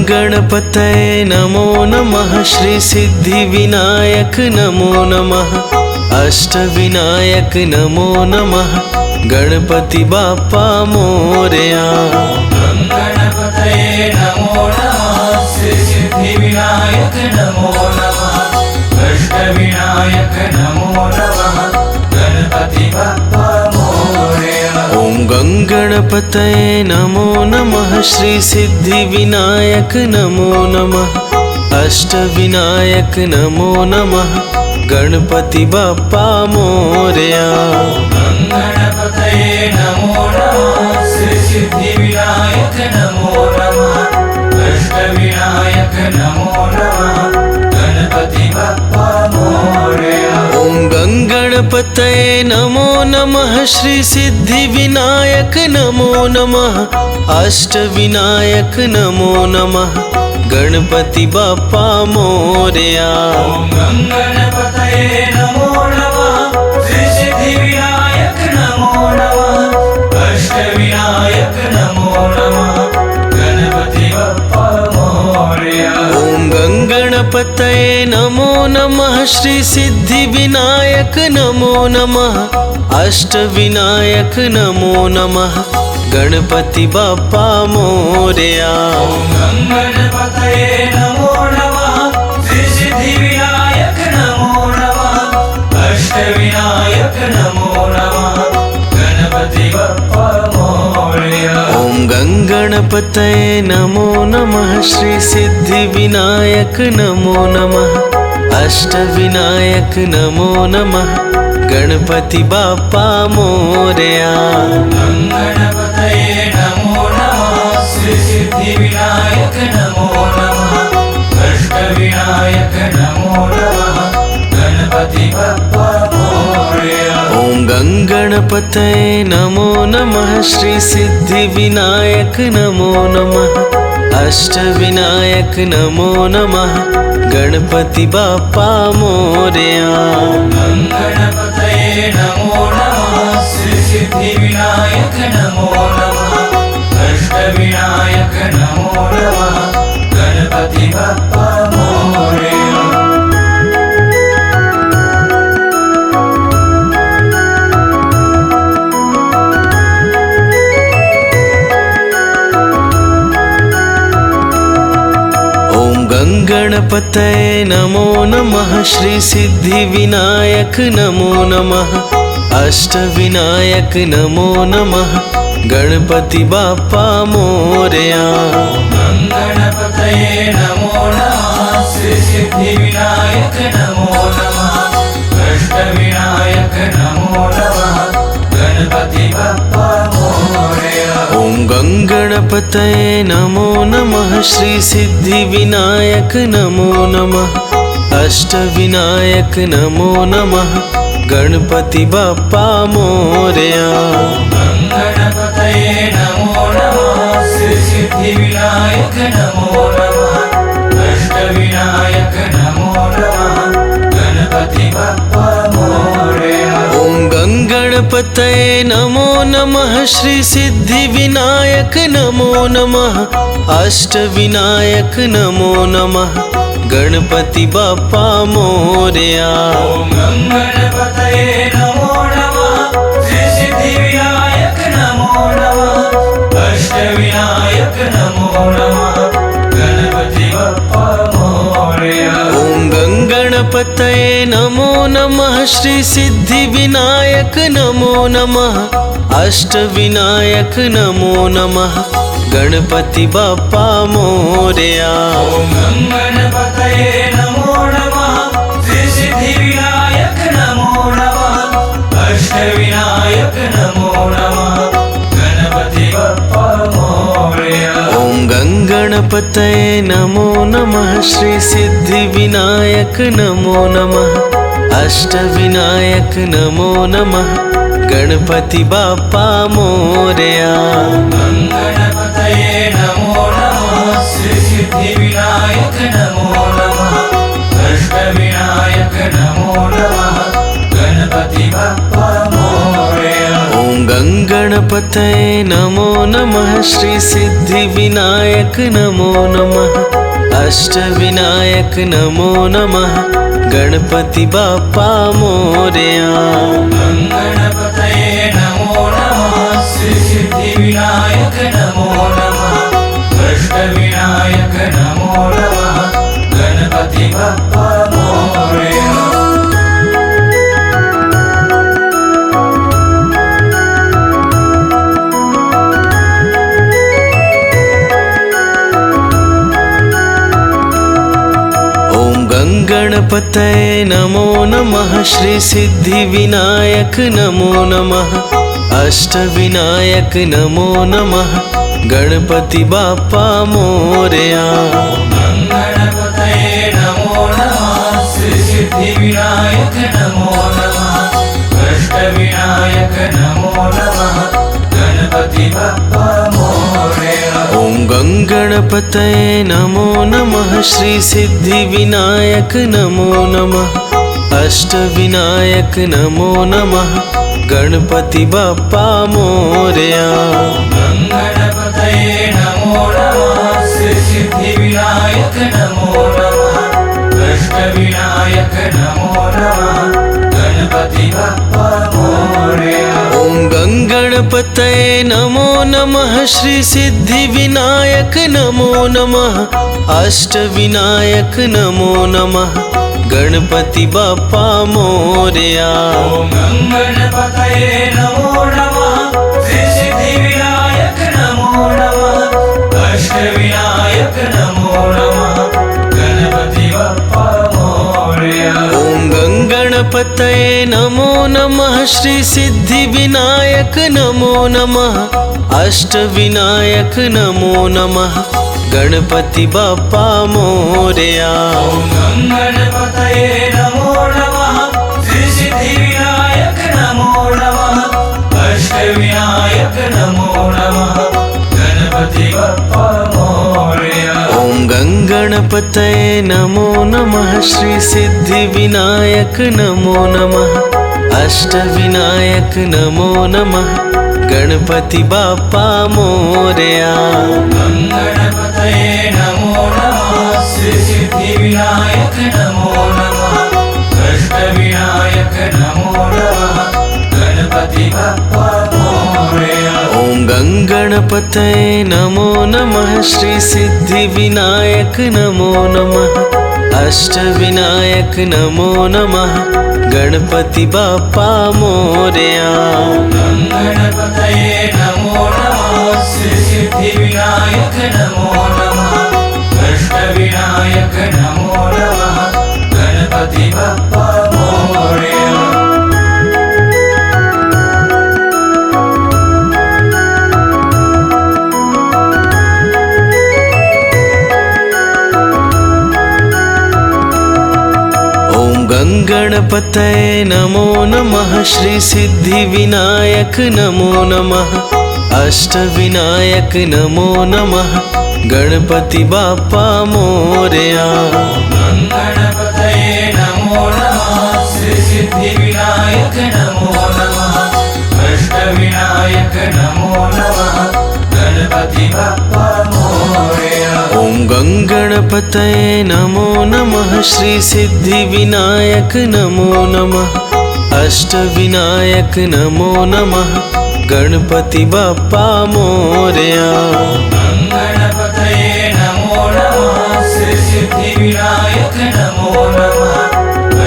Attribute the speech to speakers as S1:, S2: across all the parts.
S1: गणपतये नमो नमः। श्री सिद्धि विनायक नमो नमः। अष्टविनायक नमो नमः। गणपति बाप्पा मोरया।
S2: गणपतये नमो नमः। श्री सिद्धि विनायक नमो नमः। अष्टविनायक नमो नमः। गणपति बाप्पा मोरया।
S1: ओम गणपतये नमो नमः। श्री सिद्धि विनायक नमो नमः। अष्टविनायक नमो नमः। गणपति बाप्पा मोरया।
S2: गणपतये नमो नमः। श्री सिद्धि विनायक नमो नमः। अष्टविनायक नमो नमः। गणपति बाप्पा मोरया।
S1: ओम गणपतये नमो नमः। श्री सिद्धि विनायक नमो नमः। अष्टविनायक नमो नमः। गणपति बाप्पा मोरया।
S2: गणपतये नमो नमः। श्री सिद्धि विनायक नमो नमः। अष्टविनायक नमो नमः। गणपति बाप्पा मोरया।
S1: ओम गणपतये नमो नमः। श्री सिद्धि विनायक नमो नमः। अष्टविनायक नमो नमः। गणपति बाप्पा मोरया।
S2: गणपतये नमो नमः। श्री सिद्धि विनायक नमो नमः। अष्टविनायक नमो नमः। गणपति बाप्पा मोरया।
S1: ओम गणपतये नमो नमः। श्री सिद्धि विनायक नमो नमः। अष्टविनायक नमो नमः। गणपति बाप्पा मोरया।
S2: गणपतये नमो नमः। श्री सिद्धि विनायक नमो नमः। अष्टविनायक नमो नमः। गणपति बाप्पा मोरया।
S1: ओम गणपतये नमो नमः। श्री सिद्धि विनायक नमो नमः। अष्टविनायक नमो नमः। गणपति बाप्पा मोरया।
S2: गणपतये नमो नमः। श्री सिद्धि विनायक नमो नमः। अष्टविनायक नमो नमः। गणपति बाप्पा मोरया।
S1: गणपतये नमो नमः। श्री सिद्धि विनायक नमो नमः। अष्टविनायक नमो नमः। गणपति बाप्पा मोरया।
S2: गणपतये नमो नमः। श्री सिद्धि विनायक नमो नमः। अष्टविनायक नमो नमः। गणपति बाप्पा मोरया।
S1: ओम गणपतये नमो नमः। श्री सिद्धि विनायक नमो नमः। अष्टविनायक नमो नमः। गणपति बाप्पा मोरया।
S2: गणपतये नमो नमः। श्री सिद्धि विनायक नमो नमः। अष्टविनायक नमो नमः। गणपति बाप्पा मोरया।
S1: ओम गणपतये नमो नमः। श्री सिद्धि विनायक नमो नमः। अष्टविनायक नमो नमः। गणपति बाप्पा मोरया।
S2: गणपतये नमो नमः। श्री सिद्धि विनायक नमो नमः। अष्टविनायक नमो नमः। गणपति बाप्पा मोरया।
S1: ओम गणपतये नमो नमः। श्री सिद्धि विनायक नमो नमः। अष्टविनायक नमो नमः। गणपति बाप्पा मोरया।
S2: गणपतये नमो नमः। श्री सिद्धि विनायक नमो नमः। अष्टविनायक नमो नमः। गणपति बाप्पा मोरया।
S1: ओम गणपतये नमो नमः। श्री सिद्धि विनायक नमो नमः। अष्टविनायक नमो नमः। गणपति बाप्पा मोरया।
S2: गणपतये नमो नमः। श्री सिद्धि विनायक नमो नमः। अष्टविनायक नमो नमः। गणपति बाप्पा मोरया।
S1: ओम गणपतये नमो नमः श्री सिद्धिविनायक नमो नमः अष्टविनायक नमो नमः गणपति बाप्पा मोरया।
S2: गणपतये नमो नमः श्री सिद्धिविनायक नमो नमः अष्टविनायक नमो नमः गणपति बाप्पा मोरया।
S1: गणपतये नमो नमः श्री सिद्धिविनायक नमो नमः अष्टविनायक नमो नमः गणपति बाप्पा मोरया।
S2: गणपतये नमो नमः श्री सिद्धिविनायक नमो नमः अष्टविनायक नमो नमः गणपति बाप्पा मोरया।
S1: ओम गणपतये नमो नमः श्री सिद्धिविनायक नमो नमः अष्टविनायक नमो नमः गणपति बाप्पा मोरया।
S2: गणपतये नमो नमः श्री सिद्धिविनायक नमो नमः अष्टविनायक नमो नमः गणपति बाप्पा मोरया।
S1: ओम गणपतये नमो नमः श्री सिद्धिविनायक नमो नमः अष्टविनायक नमो नमः गणपति बाप्पा मोरया।
S2: ओम गणपतये नमो नमः श्री सिद्धिविनायक नमो नमः अष्टविनायक नमो नमः गणपति बाप्पा मोरया।
S1: ओम गणपतये नमो नमः श्री सिद्धिविनायक नमो नमः अष्टविनायक नमो नमः गणपति बाप्पा मोरया।
S2: ओम गणपतये नमो नमः श्री सिद्धिविनायक नमो नमः अष्टविनायक नमो नमः गणपति बाप्पा मोरया।
S1: ओम गणपतये नमो नमः श्री सिद्धिविनायक नमो नमः अष्टविनायक नमो नमः गणपति बाप्पा मोरया।
S2: गणपतये नमो नमः श्री सिद्धिविनायक नमो नमः अष्टविनायक नमो नमः गणपति बाप्पा मोरया।
S1: ओम गणपतये नमो नमः श्री सिद्धिविनायक नमो नमः अष्टविनायक नमो नमः गणपति बाप्पा मोरया।
S2: गणपतये नमो नमः श्री सिद्धिविनायक नमो नमः अष्टविनायक नमो नमः गणपति बाप्पा मोरया।
S1: गणपतये नमो नमः श्री सिद्धिविनायक नमो नमः अष्टविनायक नमो नमः गणपति बाप्पा मोरया।
S2: गणपतये नमो नमः श्री सिद्धिविनायक नमो नमः अष्टविनायक नमो नमः गणपति बाप्पा मोरया।
S1: ओम गणपतये नमो नमः श्री सिद्धिविनायक नमो नमः अष्टविनायक नमो नमः गणपति बाप्पा मोरया।
S2: गणपतये नमो नमः श्री सिद्धिविनायक नमो नमः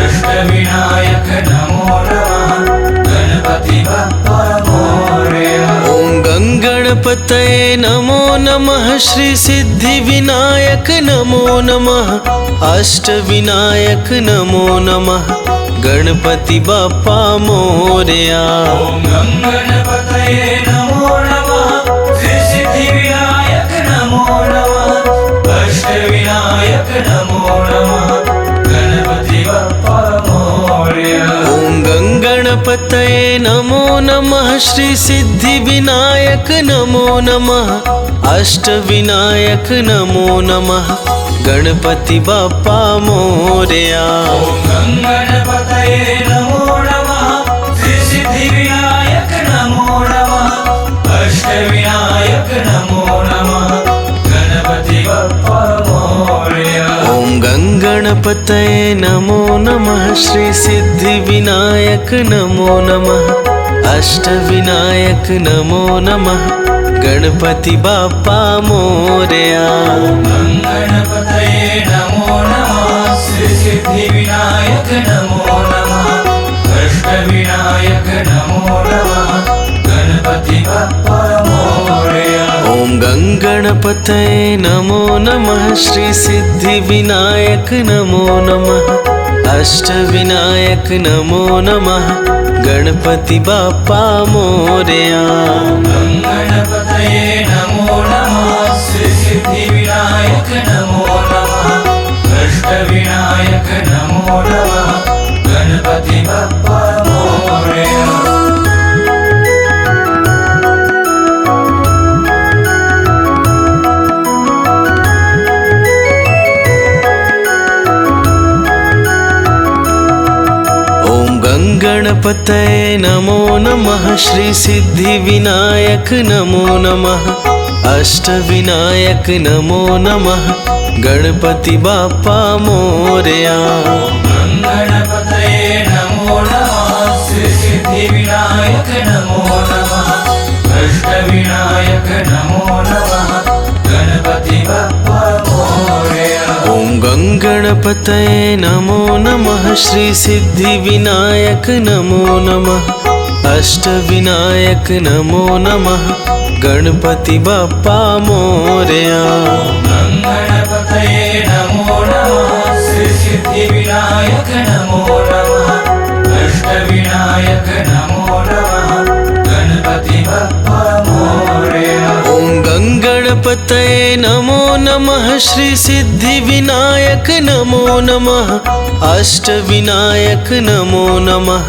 S2: अष्टविनायक नमो नमः गणपति बाप्पा मोरया।
S1: ओम गणपतये नमो नमः श्री सिद्धिविनायक नमो नमः अष्टविनायक नमो नमः गणपति बाप्पा मोरया।
S2: ओम गणपतये नमो नमः श्री सिद्धिविनायक नमो नमः अष्टविनायक नमो नमः गणपति बाप्पा मोरया।
S1: ओम गणपतये नमो नमः श्री सिद्धिविनायक नमो नमः अष्टविनायक नमो नमः गणपति बाप्पा मोरया।
S2: ओम गणपतये नमो नमः श्री सिद्धिविनायक नमो नमः
S1: गणपतये नमो नमः श्री सिद्धिविनायक नमो नमः अष्टविनायक नमो नमः गणपति बाप्पा मोरया।
S2: गणपतये नमो नमः श्री सिद्धिविनायक नमो नमः अष्टविनायक नमो नमः गणपति बाप्पा मोरया।
S1: ओम गणपतये नमो नमः श्री सिद्धिविनायक नमो नमः अष्टविनायक नमो नमः गणपति बाप्पा मोरया।
S2: गणपतये नमो नमः श्री सिद्धिविनायक नमो नमः अष्टविनायक नमो नमः गणपति बाप्पा मोरया।
S1: गणपतये नमो नमः श्री सिद्धिविनायक नमो नमः अष्टविनायक नमो नमः गणपति बाप्पा मोरया।
S2: गणपतये नमो नमः श्री सिद्धिविनायक नमो नमः अष्टविनायक नमो नमः गणपति बाप्पा मोरया।
S1: ओम गणपतये नमो नमः श्री सिद्धिविनायक नमो नमः अष्टविनायक नमो नमः गणपति बाप्पा मोरया।
S2: गणपतये नमो नमः श्री सिद्धिविनायक नमो नमः अष्टविनायक नमो नमः गणपति बाप्पा मोरया।
S1: ओम गणपतये नमो नमः श्री सिद्धिविनायक नमो नमः अष्टविनायक नमो नमः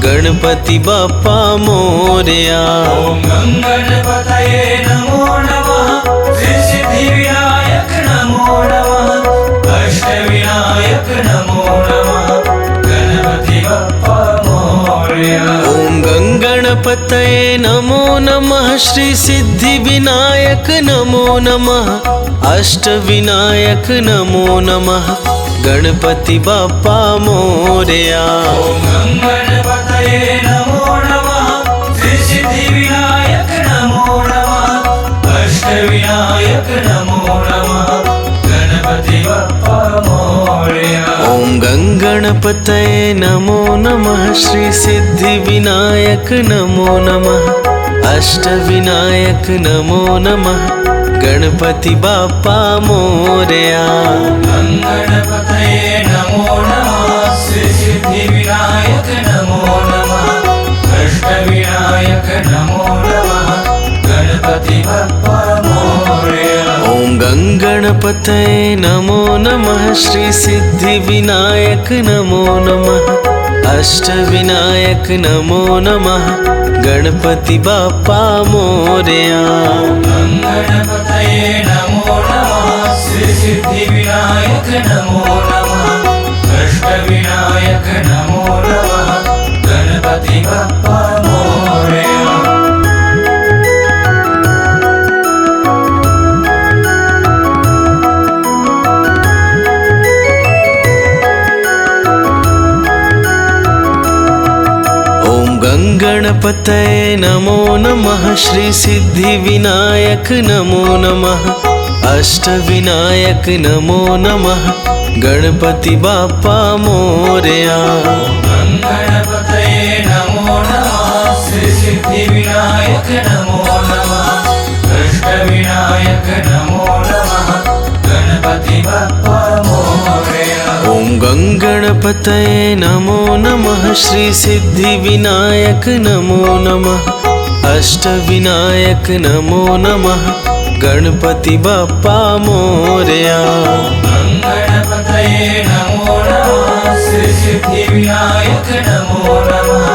S1: गणपति बाप्पा मोरया।
S2: ओम गणपतये नमो नमः श्री सिद्धिविनायक नमो नमः अष्टविनायक नमो नमः गणपति बाप्पा मोरया।
S1: ओम गणपतये नमो नमः श्री सिद्धिविनायक नमो नमः अष्टविनायक नमो नमः गणपति बाप्पा मोरया।
S2: ओम गणपतये नमो नमः श्री सिद्धिविनायक नमो नमः अष्टविनायक नमो नमः गणपति बाप्पा मोरया।
S1: ओम गणपतये नमो नमः श्री सिद्धिविनायक नमो नमः अष्टविनायक नमो नमः गणपति बाप्पा मोरया।
S2: गणपतये नमो नमः श्री सिद्धिविनायक नमो नमः अष्टविनायक नमो नमः गणपति बाप्पा मोरया।
S1: ओम गणपतये नमो नमः श्री सिद्धिविनायक नमो नमः अष्टविनायक नमो नमः गणपति बाप्पा मोरया।
S2: गणपतये नमो नमः श्री सिद्धिविनायक नमो नमः अष्टविनायक नमो नमः गणपति बाप्पा मोरया।
S1: गणपतये नमो नमः श्री सिद्धिविनायक नमो नमः अष्टविनायक नमो नमः गणपति बाप्पा मोरया।
S2: गणपतये नमो नमः श्री सिद्धिविनायक नमो नमः अष्टविनायक नमो नमः गणपति बाप्पा मोरया।
S1: ओम गणपतये नमो नमः श्री सिद्धिविनायक नमो नमः अष्टविनायक नमो नमः गणपति बाप्पा मोरया।
S2: गणपतये नमो नमः श्री सिद्धिविनायक नमो नमः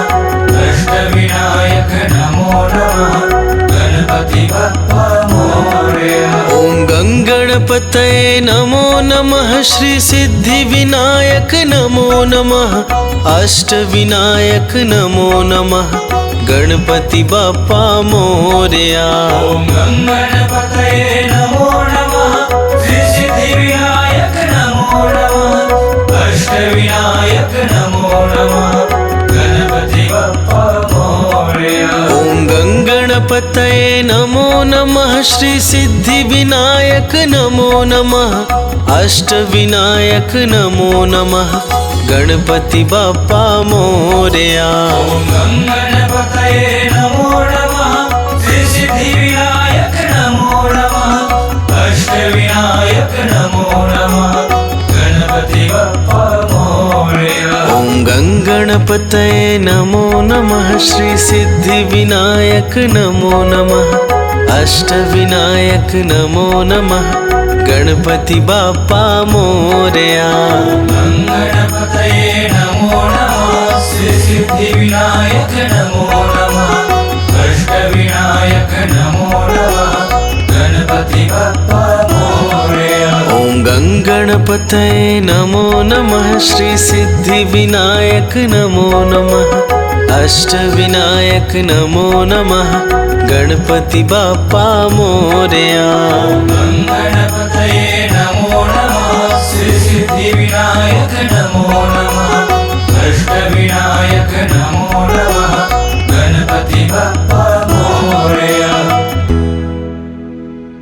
S2: अष्टविनायक नमो नमः गणपति बाप्पा मोरया।
S1: ओम गणपतये नमो नमः श्री सिद्धिविनायक नमो नमः अष्टविनायक नमो नमः गणपति बाप्पा मोरया।
S2: ओम गणपतये नमो नमः श्री सिद्धिविनायक नमो नमः
S1: गणपतये नमो नमः श्री सिद्धिविनायक नमो नमः अष्टविनायक नमो नमः गणपति बाप्पा मोरया।
S2: ॐ गणपतये नमो नमः श्री सिद्धिविनायक नमो नमः अष्टविनायक नमो नमः गणपति बाप्पा मोरया।
S1: ॐ गणपतये नमो नमः श्री सिद्धिविनायक नमो नमः अष्टविनायक नमो नमः गणपति बाप्पा मोरया।
S2: गणपतये नमो नमः श्री सिद्धिविनायक नमो नमः अष्टविनायक नमो नमः गणपति बाप्पा मोरया।
S1: ॐ गणपतये नमो नमः श्री सिद्धिविनायक नमो नमः अष्टविनायक नमो नमः गणपति बाप्पा मोरया।
S2: गणपतये नमो नमः श्री सिद्धिविनायक नमो नमः अष्टविनायक नमो नमः गणपति बाप्पा मोरया।